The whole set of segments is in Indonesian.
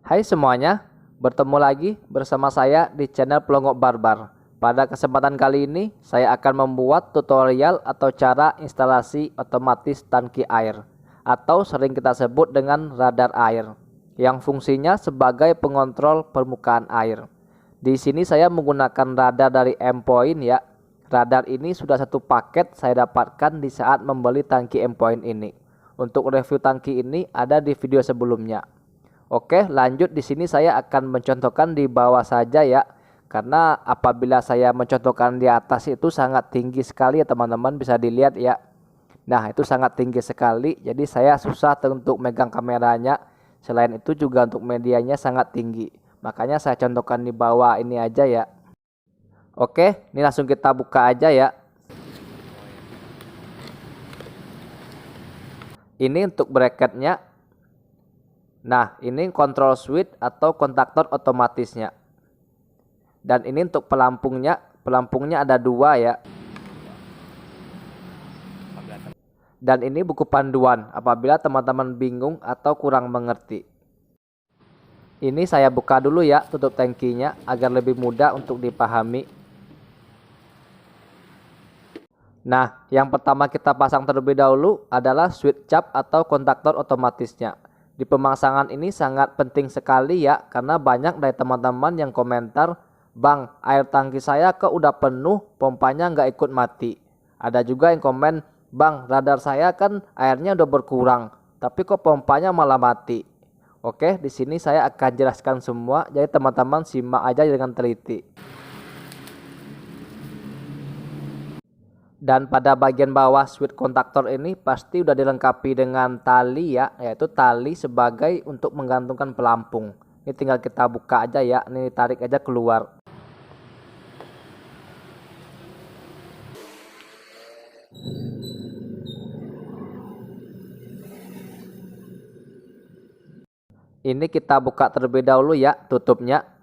Hai semuanya, bertemu lagi bersama saya di channel Pelongok Barbar. Pada kesempatan kali ini, saya akan membuat tutorial atau cara instalasi otomatis tangki air, atau sering kita sebut dengan radar air, yang fungsinya sebagai pengontrol permukaan air. Di sini saya menggunakan radar dari M-Point ya. Radar ini sudah satu paket saya dapatkan di saat membeli tangki M-Point ini. Untuk review tangki ini ada di video sebelumnya. Oke, lanjut. Di sini saya akan mencontohkan di bawah saja ya. Karena apabila saya mencontohkan di atas itu sangat tinggi sekali ya teman-teman, bisa dilihat ya. Nah, itu sangat tinggi sekali. Jadi saya susah untuk megang kameranya. Selain itu juga untuk medianya sangat tinggi. Makanya saya contohkan di bawah ini aja ya. Oke, ini langsung kita buka aja ya. Ini untuk bracketnya. Nah, ini control switch atau kontaktor otomatisnya. Dan ini untuk pelampungnya. Pelampungnya ada dua ya. Dan ini buku panduan apabila teman-teman bingung atau kurang mengerti. Ini saya buka dulu ya tutup tangkinya agar lebih mudah untuk dipahami. Nah, yang pertama kita pasang terlebih dahulu adalah switch cap atau kontaktor otomatisnya. Di pemasangan ini sangat penting sekali ya, karena banyak dari teman-teman yang komentar, "Bang, air tangki saya kok udah penuh, pompanya nggak ikut mati." Ada juga yang komen, "Bang, radar saya kan airnya udah berkurang, tapi kok pompanya malah mati." Oke, di sini saya akan jelaskan semua, jadi teman-teman simak aja dengan teliti. Dan pada bagian bawah switch kontaktor ini pasti udah dilengkapi dengan tali ya, yaitu tali sebagai untuk menggantungkan pelampung. Ini tinggal kita buka aja ya, ini tarik aja keluar. Ini kita buka terlebih dahulu ya tutupnya.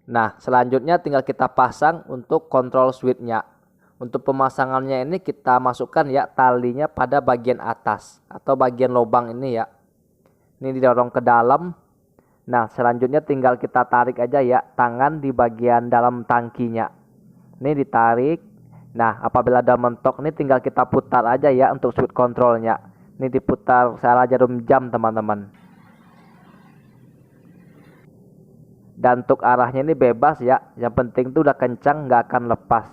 Nah, selanjutnya tinggal kita pasang untuk kontrol switch-nya. Untuk pemasangannya ini kita masukkan ya talinya pada bagian atas atau bagian lubang ini ya. Ini didorong ke dalam. Nah, selanjutnya tinggal kita tarik aja ya tangan di bagian dalam tangkinya. Ini ditarik. Nah, apabila ada mentok ini tinggal kita putar aja ya untuk switch kontrolnya. Ini diputar searah jarum jam teman-teman. Dan untuk arahnya ini bebas ya. Yang penting tuh udah kencang, nggak akan lepas.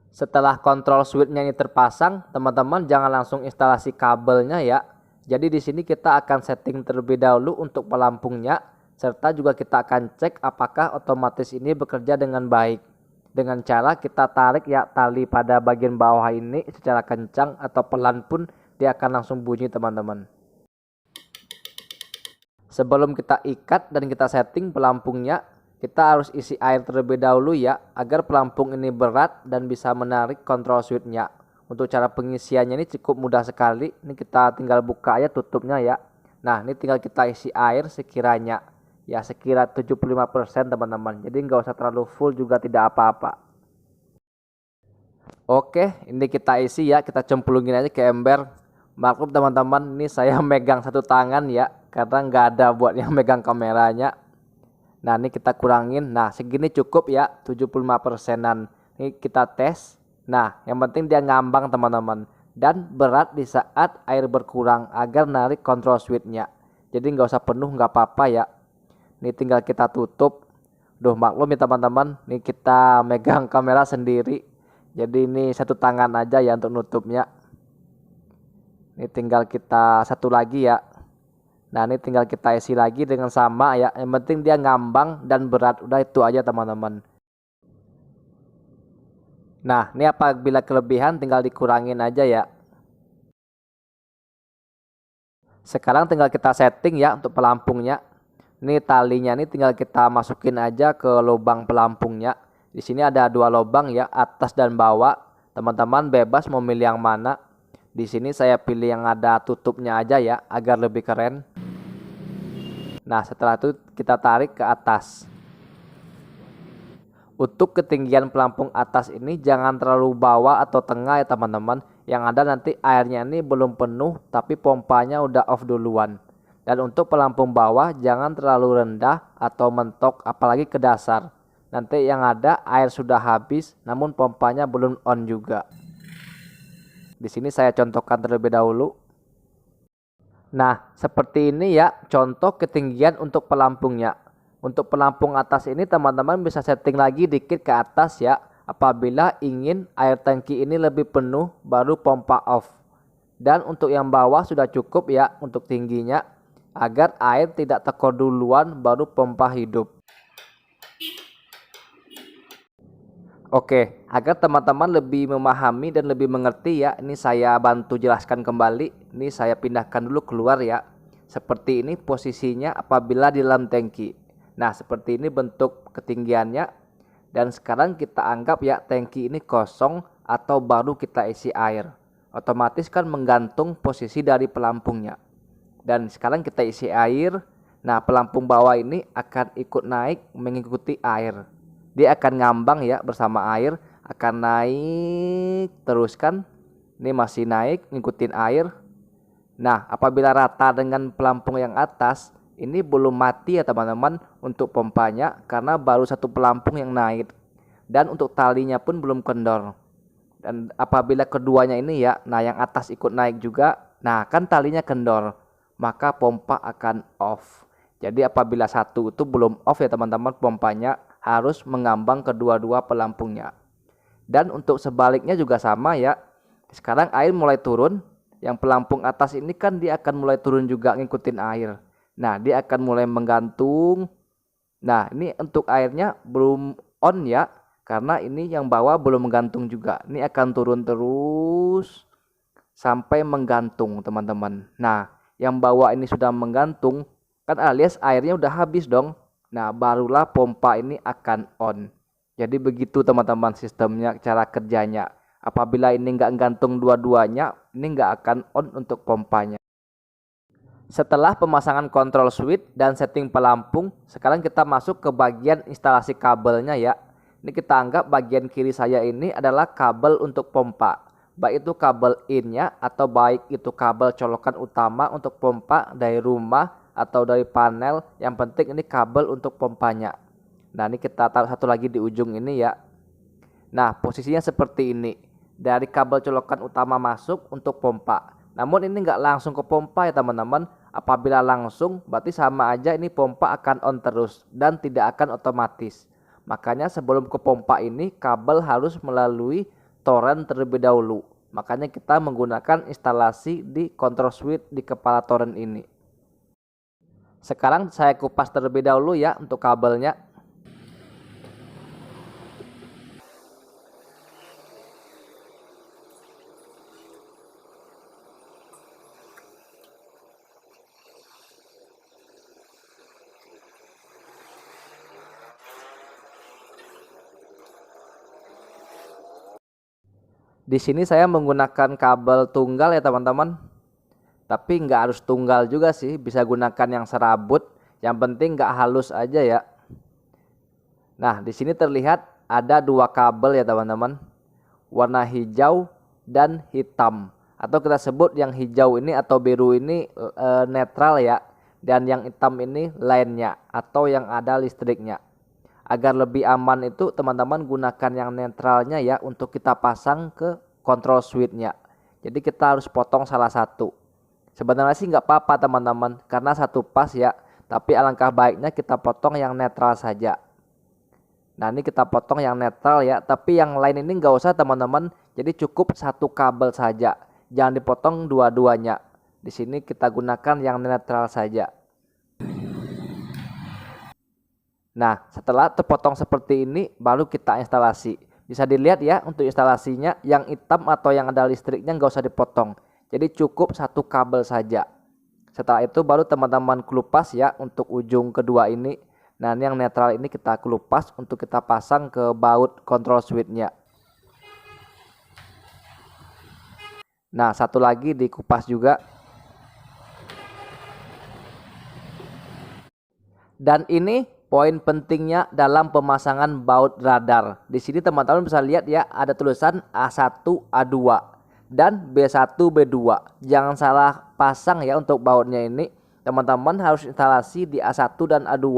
Setelah kontrol switch-nya ini terpasang, teman-teman jangan langsung instalasi kabelnya ya. Jadi di sini kita akan setting terlebih dahulu untuk pelampungnya, serta juga kita akan cek apakah otomatis ini bekerja dengan baik. Dengan cara kita tarik ya tali pada bagian bawah ini secara kencang atau pelan pun dia akan langsung bunyi teman-teman. Sebelum kita ikat dan kita setting pelampungnya, kita harus isi air terlebih dahulu ya, agar pelampung ini berat dan bisa menarik kontrol switch-nya. Untuk cara pengisiannya ini cukup mudah sekali. Ini kita tinggal buka aja tutupnya ya. Nah, ini tinggal kita isi air sekiranya ya sekira 75% teman-teman. Jadi nggak usah terlalu full juga tidak apa-apa. Oke, ini kita isi ya, kita cemplungin aja ke ember. Maklum teman-teman, ini saya megang satu tangan ya, karena nggak ada buat yang megang kameranya. Nah, ini kita kurangin. Nah, segini cukup ya, 75%-an. Ini kita tes. Nah, yang penting dia ngambang teman-teman. Dan berat di saat air berkurang agar narik kontrol switch-nya. Jadi nggak usah penuh, nggak apa-apa ya. Ini tinggal kita tutup. Duh, maklum ya teman-teman, ini kita megang kamera sendiri. Jadi ini satu tangan aja ya untuk nutupnya. Ini tinggal kita satu lagi ya. Nah, ini tinggal kita isi lagi dengan sama ya. Yang penting dia ngambang dan berat. Udah itu aja teman-teman. Nah, ini apabila kelebihan tinggal dikurangin aja ya. Sekarang tinggal kita setting ya untuk pelampungnya. Ini talinya ini tinggal kita masukin aja ke lubang pelampungnya. Di sini ada dua lubang ya, atas dan bawah. Teman-teman bebas mau milih yang mana. Di sini saya pilih yang ada tutupnya aja ya, agar lebih keren. Nah, setelah itu kita tarik ke atas. Untuk ketinggian pelampung atas ini jangan terlalu bawah atau tengah ya teman-teman. Yang ada nanti airnya ini belum penuh tapi pompanya udah off duluan. Dan untuk pelampung bawah jangan terlalu rendah atau mentok apalagi ke dasar. Nanti yang ada air sudah habis namun pompanya belum on juga. Di sini saya contohkan terlebih dahulu. Nah, seperti ini ya contoh ketinggian untuk pelampungnya. Untuk pelampung atas ini teman-teman bisa setting lagi dikit ke atas ya. Apabila ingin air tangki ini lebih penuh baru pompa off. Dan untuk yang bawah sudah cukup ya untuk tingginya, agar air tidak tekor duluan baru pompa hidup. Oke, agar teman-teman lebih memahami dan lebih mengerti ya, ini saya bantu jelaskan kembali. Ini saya pindahkan dulu keluar ya. Seperti ini posisinya apabila di dalam tangki. Nah, seperti ini bentuk ketinggiannya. Dan sekarang kita anggap ya tangki ini kosong atau baru kita isi air. Otomatis kan menggantung posisi dari pelampungnya. Dan sekarang kita isi air. Nah, pelampung bawah ini akan ikut naik mengikuti air. Dia akan ngambang ya bersama air, akan naik terus kan. Ini masih naik ngikutin air. Nah, apabila rata dengan pelampung yang atas, ini belum mati ya teman-teman untuk pompanya karena baru satu pelampung yang naik. Dan untuk talinya pun belum kendor. Dan apabila keduanya ini ya, nah yang atas ikut naik juga, nah kan talinya kendor, maka pompa akan off. Jadi apabila satu itu belum off ya teman-teman, pompanya harus mengambang kedua-dua pelampungnya. Dan untuk sebaliknya juga sama ya. Sekarang air mulai turun, yang pelampung atas ini kan dia akan mulai turun juga ngikutin air. Nah, dia akan mulai menggantung. Nah, ini untuk airnya belum on ya, karena ini yang bawah belum menggantung juga. Ini akan turun terus sampai menggantung teman-teman. Nah, yang bawah ini sudah menggantung, kan alias airnya udah habis dong. Nah, barulah pompa ini akan on. Jadi begitu teman-teman sistemnya, cara kerjanya. Apabila ini nggak gantung dua-duanya, ini nggak akan on untuk pompanya. Setelah pemasangan kontrol switch dan setting pelampung, sekarang kita masuk ke bagian instalasi kabelnya ya. Ini kita anggap bagian kiri saya ini adalah kabel untuk pompa. Baik itu kabel in-nya atau baik itu kabel colokan utama untuk pompa dari rumah atau dari panel. Yang penting ini kabel untuk pompanya. Nah, ini kita taruh satu lagi di ujung ini ya. Nah, posisinya seperti ini. Dari kabel colokan utama masuk untuk pompa. Namun ini nggak langsung ke pompa ya teman-teman. Apabila langsung berarti sama aja ini pompa akan on terus dan tidak akan otomatis. Makanya sebelum ke pompa ini kabel harus melalui torrent terlebih dahulu. Makanya kita menggunakan instalasi di control switch di kepala torrent ini. Sekarang saya kupas terlebih dahulu ya untuk kabelnya. Di sini saya menggunakan kabel tunggal ya teman-teman. Tapi nggak harus tunggal juga sih, bisa gunakan yang serabut. Yang penting nggak halus aja ya. Nah, di sini terlihat ada dua kabel ya teman-teman. Warna hijau dan hitam. Atau kita sebut yang hijau ini atau biru ini netral ya. Dan yang hitam ini lainnya atau yang ada listriknya. Agar lebih aman itu teman-teman gunakan yang netralnya ya untuk kita pasang ke control switch-nya. Jadi kita harus potong salah satu. Sebenarnya sih nggak apa-apa teman-teman karena satu pas ya. Tapi alangkah baiknya kita potong yang netral saja. Nah, ini kita potong yang netral ya. Tapi yang lain ini nggak usah teman-teman. Jadi cukup satu kabel saja. Jangan dipotong dua-duanya. Di sini kita gunakan yang netral saja. Nah, setelah terpotong seperti ini baru kita instalasi. Bisa dilihat ya untuk instalasinya yang hitam atau yang ada listriknya nggak usah dipotong. Jadi cukup satu kabel saja. Setelah itu baru teman-teman kelupas ya untuk ujung kedua ini. Nah, ini yang netral ini kita kelupas untuk kita pasang ke baut control switch-nya. Nah, satu lagi dikupas juga. Dan ini poin pentingnya dalam pemasangan baut radar. Di sini teman-teman bisa lihat ya ada tulisan A1, A2 dan B1, B2. Jangan salah pasang ya untuk bautnya ini. teman-teman harus instalasi di A1 dan A2.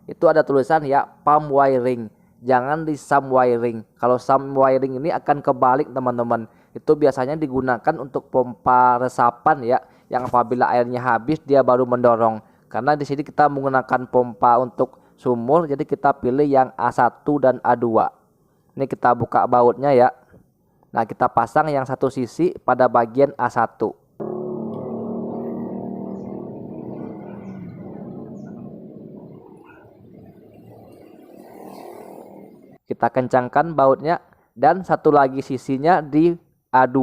Itu ada tulisan ya pump wiring, jangan di sump wiring. Kalau sump wiring ini akan kebalik teman-teman. Itu biasanya digunakan untuk pompa resapan ya, yang apabila airnya habis dia baru mendorong. Karena di sini kita menggunakan pompa untuk sumur, jadi kita pilih yang A1 dan A2. Ini kita buka bautnya ya. Nah, kita pasang yang satu sisi pada bagian A1. Kita kencangkan bautnya dan satu lagi sisinya di A2.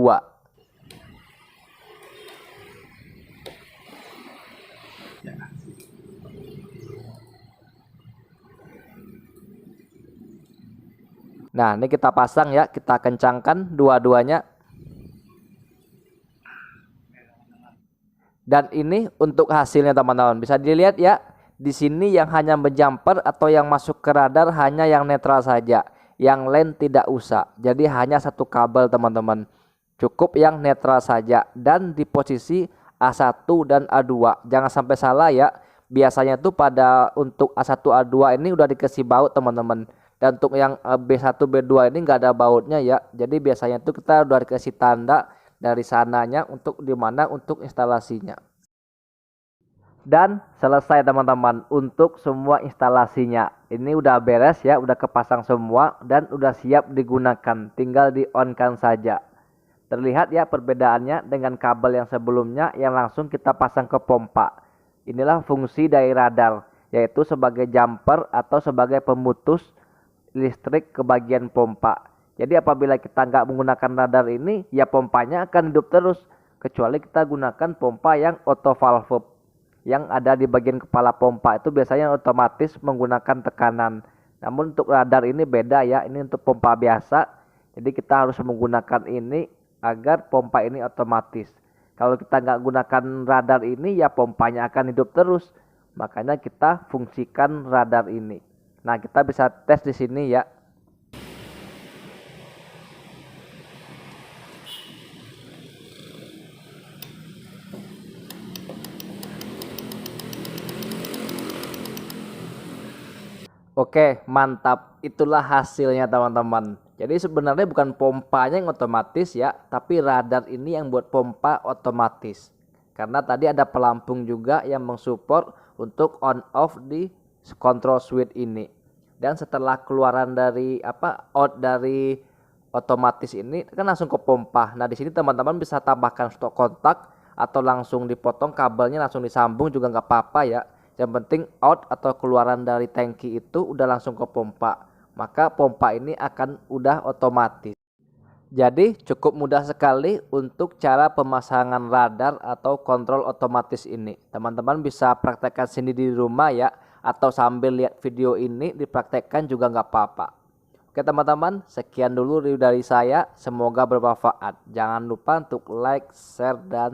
Nah, ini kita pasang ya, kita kencangkan dua-duanya. Dan ini untuk hasilnya teman-teman. Bisa dilihat ya, di sini yang hanya menjumper atau yang masuk ke radar hanya yang netral saja. Yang lain tidak usah. Jadi hanya satu kabel teman-teman. Cukup yang netral saja dan di posisi A1 dan A2. Jangan sampai salah ya. Biasanya tuh untuk A1 A2 ini udah dikasih baut teman-teman. Dan untuk yang B1 B2 ini nggak ada bautnya ya. Jadi biasanya tuh kita udah dikasih tanda dari sananya untuk dimana untuk instalasinya. Dan selesai teman-teman untuk semua instalasinya. Ini udah beres ya, udah kepasang semua dan udah siap digunakan. Tinggal di on kan saja. Terlihat ya perbedaannya dengan kabel yang sebelumnya yang langsung kita pasang ke pompa. Inilah fungsi dari radar, yaitu sebagai jumper atau sebagai pemutus listrik ke bagian pompa. Jadi apabila kita nggak menggunakan radar ini, ya pompanya akan hidup terus. Kecuali kita gunakan pompa yang auto valve. Yang ada di bagian kepala pompa itu biasanya otomatis menggunakan tekanan. Namun untuk radar ini beda ya, ini untuk pompa biasa. Jadi kita harus menggunakan ini agar pompa ini otomatis. Kalau kita nggak gunakan radar ini, ya pompanya akan hidup terus. Makanya kita fungsikan radar ini. Nah, kita bisa tes di sini ya. Oke, mantap. Itulah hasilnya teman-teman. Jadi sebenarnya bukan pompanya yang otomatis ya, tapi radar ini yang buat pompa otomatis. Karena tadi ada pelampung juga yang mensupport untuk on off di control switch ini. Dan setelah keluaran dari out dari otomatis ini kan langsung ke pompa. Nah, di sini teman-teman bisa tambahkan stok kontak atau langsung dipotong kabelnya langsung disambung juga nggak apa-apa ya. Yang penting out atau keluaran dari tangki itu udah langsung ke pompa. Maka pompa ini akan udah otomatis. Jadi cukup mudah sekali untuk cara pemasangan radar atau kontrol otomatis ini. Teman-teman bisa praktekkan sendiri di rumah ya. Atau sambil lihat video ini dipraktekkan juga nggak apa-apa. Oke teman-teman, sekian dulu review dari saya. Semoga bermanfaat. Jangan lupa untuk like, share, dan